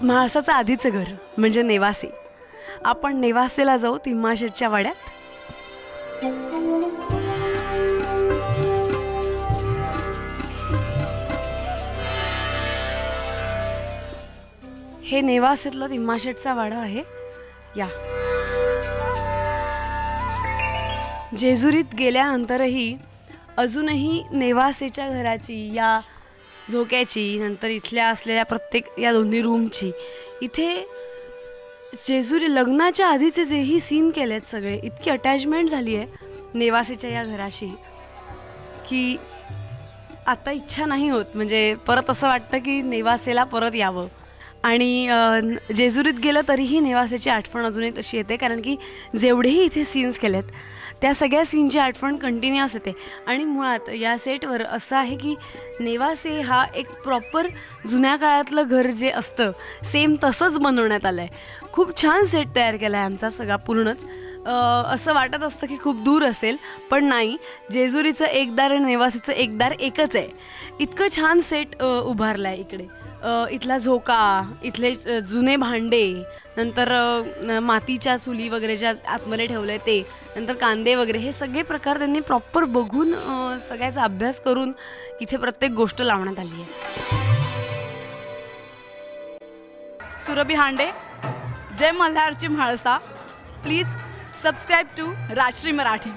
म्हाळसाचं आधीचं घर म्हणजे नेवासे. आपण नेवासेला जाऊ तिम्माशेटच्या वाड्यात. हे नेवासेतलं तिम्माशेटचा वाडा आहे. या जेजुरीत गेल्यानंतरही अजूनही नेवासेच्या घराची, या झोक्याची, नंतर इथल्या असलेल्या प्रत्येक या दोन्ही रूमची, इथे जेजुरी लग्नाच्या आधीचे जेही सीन केलेत सगळे, इतकी अटॅचमेंट झाली आहे नेवासेच्या या घराशी की आता इच्छा नाही होत. म्हणजे परत असं वाटतं की नेवासेला परत यावं. आणि जेजुरीत गेलं तरीही नेवासेची आठवण अजूनही तशी येते, कारण की जेवढेही इथे सीन्स केलेत त्या सगळ्या सीनची आठवण कंटिन्युअस येते. आणि मुळात या सेटवर असं आहे की नेवासे हा एक प्रॉपर जुन्या काळातलं घर जे असतं सेम तसंच बनवण्यात आलं आहे. खूप छान सेट तयार केला आहे आमचा सगळा पूर्णच. असं वाटत असतं की खूप दूर असेल, पण नाही, जेजुरीचं एक दार आणि नेवासेचं एक दार एकच आहे. इतकं छान सेट उभारलं आहे इकडे. इथला झोका, इथले जुने भांडे, नंतर मातीच्या चुली वगैरे ज्या आतमध्ये ठेवले ते, नंतर कांदे वगैरे, हे सगळे प्रकार त्यांनी प्रॉपर बघून सगळ्याचा अभ्यास करून इथे प्रत्येक गोष्ट लावण्यात आली आहे. सुरभी हांडे, जय मल्हारची Mhalsa. Please subscribe to Rajshri Marathi.